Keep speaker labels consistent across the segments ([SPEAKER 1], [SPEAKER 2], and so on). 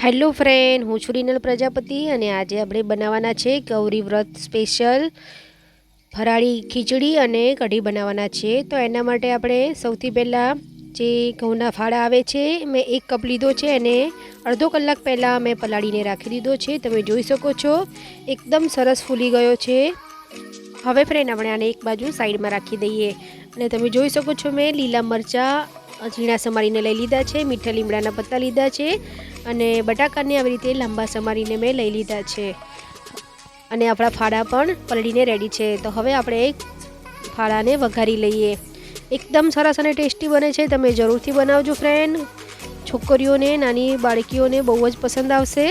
[SPEAKER 1] Hello friend, હું છું રીનલ પ્રજાપતિ અને આજે આપણે બનાવવાના છે ગૌરી વ્રત સ્પેશિયલ ફરાળી ખીચડી અને કઢી બનાવવાના છે। તો એના માટે આપણે સૌથી પહેલાં જે ઘઉંના ફાળા આવે છે મેં 1 કપ લીધો છે અને અડધો કલાક પહેલાં મેં પલાળીને રાખી દીધો છે। તમે જોઈ શકો છો એકદમ સરસ ફૂલી ગયો છે। હવે ફ્રેન્ડ આપણે આને એક બાજુ સાઈડમાં રાખી દઈએ અને તમે જોઈ શકો છો મેં લીલા મરચાં ઝીણા સમારીને લઈ લીધા છે, મીઠા લીમડાના પત્તા લીધા છે અને બટાકાને આવી રીતે લાંબા સમારીને મેં લઈ લીધા છે અને આપણા ફાડા પણ પલળીને રેડી છે। તો હવે આપણે ફાડાને વઘારી લઈએ। એકદમ સરસ અને ટેસ્ટી બને છે, તમે જરૂરથી બનાવજો ફ્રેન્ડ। છોકરીઓને, નાની બાળકીઓને બહુ જ પસંદ આવશે।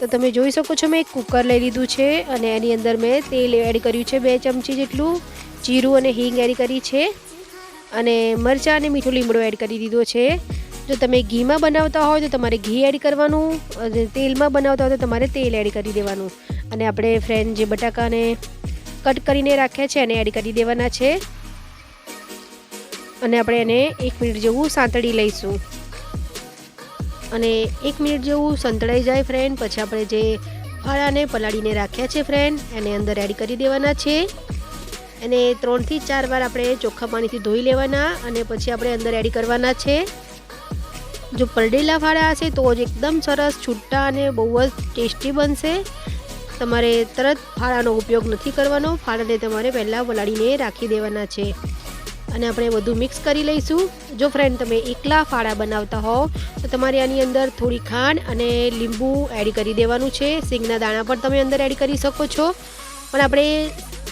[SPEAKER 1] તો તમે જોઈ શકો છો મેં એક કુકર લઈ લીધું છે અને એની અંદર મેં તેલ એડ કર્યું છે 2 ચમચી જેટલું, જીરું અને હિંગ એડ કરી છે અને મરચાં અને મીઠું લીમડો એડ કરી દીધો છે। જો તમે ઘીમાં બનાવતા હોય તો તમારે ઘી એડ કરવાનું અને તેલમાં બનાવતા હોય તો તમારે તેલ એડ કરી દેવાનું અને આપણે ફ્રેન્ડ જે બટાકાને કટ કરીને રાખ્યા છે એને એડ કરી દેવાના છે અને આપણે એને 1 મિનિટ જેવું સાંતળી લઈશું અને 1 મિનિટ જેવું સંતળાઈ જાય ફ્રેન્ડ પછી આપણે જે ફાળાને પલાળીને રાખ્યા છે ફ્રેન્ડ એને અંદર એડ કરી દેવાના છે। એને 3 થી 4 વાર આપણે ચોખ્ખા પાણીથી ધોઈ લેવાના અને પછી આપણે અંદર એડ કરવાના છે। જો પલળેલા ફાળા હશે તો જ એકદમ સરસ છૂટા અને બહુ જ ટેસ્ટી બનશે। તમારે તરત ફાળાનો ઉપયોગ નથી કરવાનો, ફાળાને તમારે પહેલાં પલાળીને રાખી દેવાના છે અને આપણે બધું મિક્સ કરી લઈશું। જો ફ્રેન્ડ તમે એકલા ફાળા બનાવતા હોવ તો તમારે આની અંદર થોડી ખાંડ અને લીંબુ એડ કરી દેવાનું છે। સિંગના દાણા પણ તમે અંદર એડ કરી શકો છો, પણ આપણે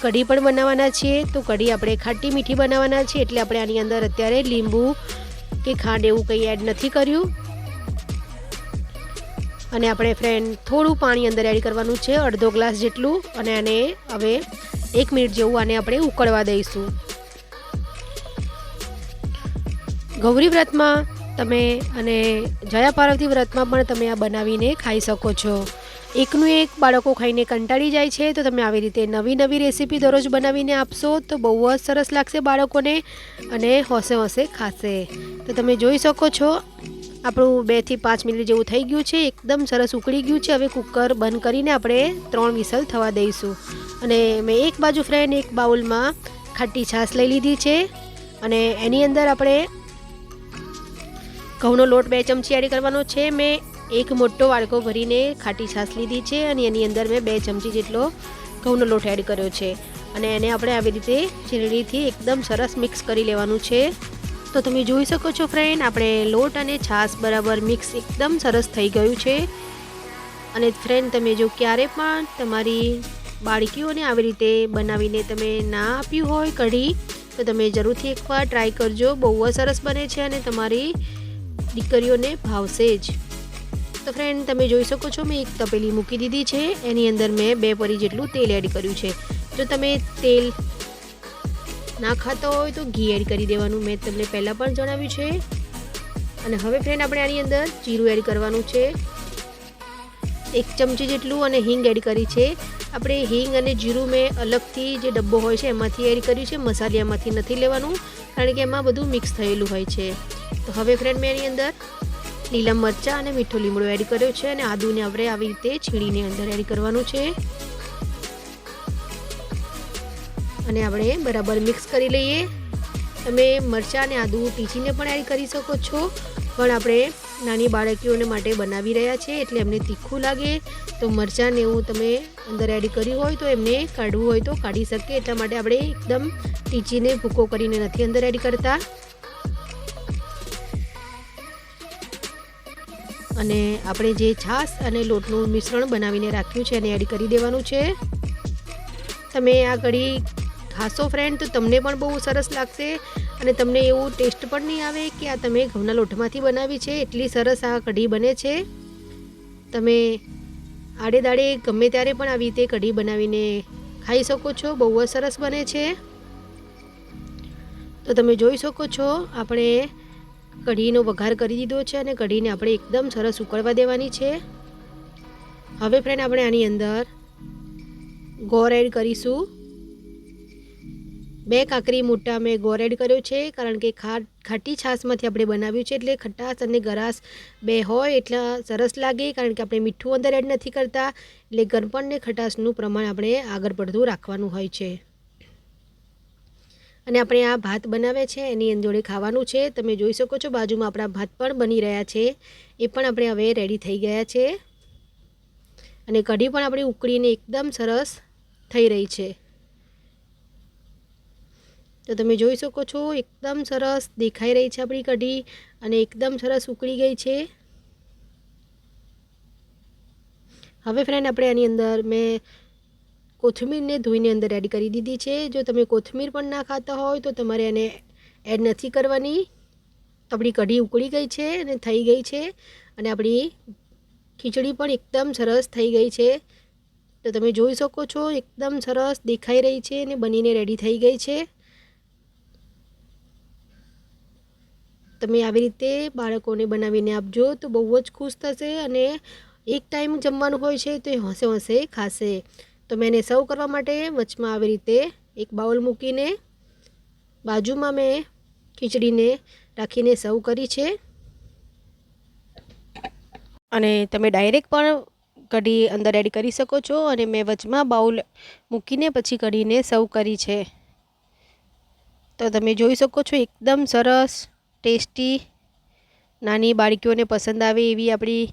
[SPEAKER 1] કઢી પણ બનાવવાના છીએ તો કઢી આપણે ખાટી મીઠી બનાવવાના છીએ એટલે આપણે આની અંદર અત્યારે લીંબુ કે ખાંડ એવું કંઈ એડ નથી કર્યું અને આપણે ફ્રેન્ડ થોડું પાણી અંદર એડ કરવાનું છે, અડધો ગ્લાસ જેટલું અને આને હવે 1 મિનિટ જેવું આને આપણે ઉકળવા દઈશું। ગૌરી વ્રતમાં તમે અને જયા પાર્વતી વ્રતમાં પણ તમે આ બનાવીને ખાઈ શકો છો। એકનું એક બાળકો ખાઈને કંટાળી જાય છે તો તમે આવી રીતે નવી નવી રેસીપી દરરોજ બનાવીને આપશો તો બહુ જ સરસ લાગશે બાળકોને અને હોંશે હોંશે ખાશે। તો તમે જોઈ શકો છો આપણું 2 થી 5 મિનિટ જેવું થઈ ગયું છે, એકદમ સરસ ઉકળી ગયું છે। હવે કુકર બંધ કરીને આપણે 3 વિસલ થવા દઈશું અને મેં એક બાજુ ફ્રેન્ડ એક બાઉલમાં ખાટી છાશ લઈ લીધી છે અને એની અંદર આપણે ઘઉંનો લોટ 2 ચમચી એડ કરવાનો છે। મેં એક મોટો વાડકો ભરીને ખાટી છાશ લીધી છે અને એની અંદર મેં 2 ચમચી જેટલો ઘઉંનો લોટ એડ કર્યો છે અને એને આપણે આવી રીતે છીલણીથી એકદમ સરસ મિક્સ કરી લેવાનું છે। તો તમે જોઈ શકો છો ફ્રેન્ડ આપણે લોટ અને છાશ બરાબર મિક્સ એકદમ સરસ થઈ ગયું છે અને ફ્રેન્ડ તમે જો ક્યારે પણ તમારી બાળકીઓને આવી રીતે બનાવીને તમે ના આપ્યું હોય કઢી તો તમે જરૂરથી એકવાર ટ્રાય કરજો, બહુ જ સરસ બને છે અને તમારી દીકરીઓને ભાવશે જ। તો ફ્રેન્ડ તમે જોઈ શકો છો મેં એક તપેલી મૂકી દીધી છે, એની અંદર મેં 2 પરી જેટલું તેલ એડ કર્યું છે। જો તમે તેલ ના ખાતા હોય તો ઘી એડ કરી દેવાનું, મેં તમને પહેલાં પણ જણાવ્યું છે। અને હવે ફ્રેન્ડ આપણે આની અંદર જીરું એડ કરવાનું છે 1 ચમચી જેટલું અને હિંગ એડ કરી છે। આપણે હિંગ અને જીરું મેં અલગથી જે ડબ્બો હોય છે એમાંથી એડ કર્યું છે, મસાલામાંથી નથી લેવાનું કારણ કે એમાં બધું મિક્સ થયેલું હોય છે। તો હવે ફ્રેન્ડ મેં એની અંદર લીલા મરચાં અને મીઠો લીમડો એડ કર્યો છે અને આદુને આપણે આવી રીતે છીણીને અંદર એડ કરવાનું છે અને આપણે બરાબર મિક્સ કરી લઈએ। તમે મરચાં અને આદુ ટીચીને પણ એડ કરી શકો છો, પણ આપણે નાની બાળકીઓને માટે બનાવી રહ્યા છીએ એટલે એમને તીખું લાગે તો મરચાં ને એવું તમે અંદર એડ કર્યું હોય તો એમને કાઢવું હોય તો કાઢી શકે, એટલા માટે આપણે એકદમ ટીચીને ભૂકો કરીને નથી અંદર એડ કરતા। અને આપણે જે છાશ અને લોટનું મિશ્રણ બનાવીને રાખ્યું છે એને એડ કરી દેવાનું છે। તમે આ કઢી ખાશો ફ્રેન્ડ તો તમને પણ બહુ સરસ લાગશે અને તમને એવું ટેસ્ટ પણ નહીં આવે કે આ તમે ઘઉંના લોટમાંથી બનાવી છે, એટલી સરસ આ કઢી બને છે। તમે આડે દાડે ગમે ત્યારે પણ આવી રીતે કઢી બનાવીને ખાઈ શકો છો, બહુ જ સરસ બને છે। તો તમે જોઈ શકો છો આપણે કઢીનો વઘાર કરી દીધો છે અને કઢીને આપણે એકદમ સરસ ઉકળવા દેવાની છે। હવે ફ્રેન્ડ આપણે આની અંદર ગોળ એડ કરીશું, 2 કાકરી મોટા મેં ગોળ એડ કર્યો છે, કારણ કે ખાટી છાશમાંથી આપણે બનાવ્યું છે એટલે ખટાશ અને ગરાશ 2 હોય એટલા સરસ લાગે, કારણ કે આપણે મીઠું અંદર એડ નથી કરતા એટલે ગરપણ ને ખટાશનું પ્રમાણ આપણે આગળ પડતું રાખવાનું હોય છે. અને આપણે આ ભાત બનાવ્યા છે એની જોડે ખાવાનું છે. તમે જોઈ શકો છો બાજુમાં આપણા ભાત પણ બની રહ્યા છે, એ પણ આપણે હવે રેડી થઈ ગયા છે. અને કઢી પણ આપણી ઉકળીને એકદમ સરસ થઈ રહી છે. તો તમે જોઈ શકો છો એકદમ સરસ દેખાઈ રહી છે આપણી કઢી અને એકદમ સરસ ઉકળી ગઈ છે. હવે ફ્રેન્ડ આપણે આની અંદર મેં કોથમીરને ધોઈને અંદર એડ કરી દીધી છે. જો તમે કોથમીર પણ ના ખાતા હોય તો તમારે એને એડ નથી કરવાની. તો આપણી કઢી ઉકળી ગઈ છે અને થઈ ગઈ છે અને આપણી ખીચડી પણ એકદમ સરસ થઈ ગઈ છે. તો તમે જોઈ શકો છો એકદમ સરસ દેખાઈ રહી છે અને બનીને રેડી થઈ ગઈ છે. તમે આવી રીતે બાળકોને બનાવીને આપજો તો બહુ જ ખુશ થશે અને એક ટાઈમ જમવાનું હોય છે તો એ હોંશે હોંશે ખાશે. તો મેં એને સર્વ કરવા માટે વચમાં આવી રીતે એક બાઉલ મૂકીને બાજુમાં મેં ખીચડીને રાખીને સર્વ કરી છે. અને તમે ડાયરેક્ટ પણ કઢી અંદર એડ કરી શકો છો અને મેં વચમાં બાઉલ મૂકીને પછી કઢીને સર્વ કરી છે. તો તમે જોઈ શકો છો એકદમ સરસ ટેસ્ટી નાની બાળકીઓને પસંદ આવે એવી આપણી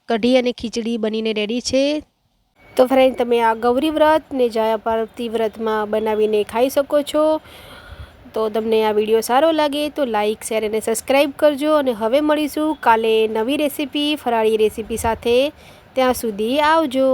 [SPEAKER 1] કઢી અને ખીચડી બનીને રેડી છે. તો ફ્રેન્ડ તમે આ ગૌરી વ્રત ને જયા પાર્વતી વ્રતમાં બનાવીને ખાઈ શકો છો. તો તમને આ વિડીયો સારો લાગે તો લાઇક શેર અને સબસ્ક્રાઈબ કરજો. અને હવે મળીશું કાલે નવી રેસીપી ફરાળી રેસીપી સાથે. ત્યાં સુધી આવજો.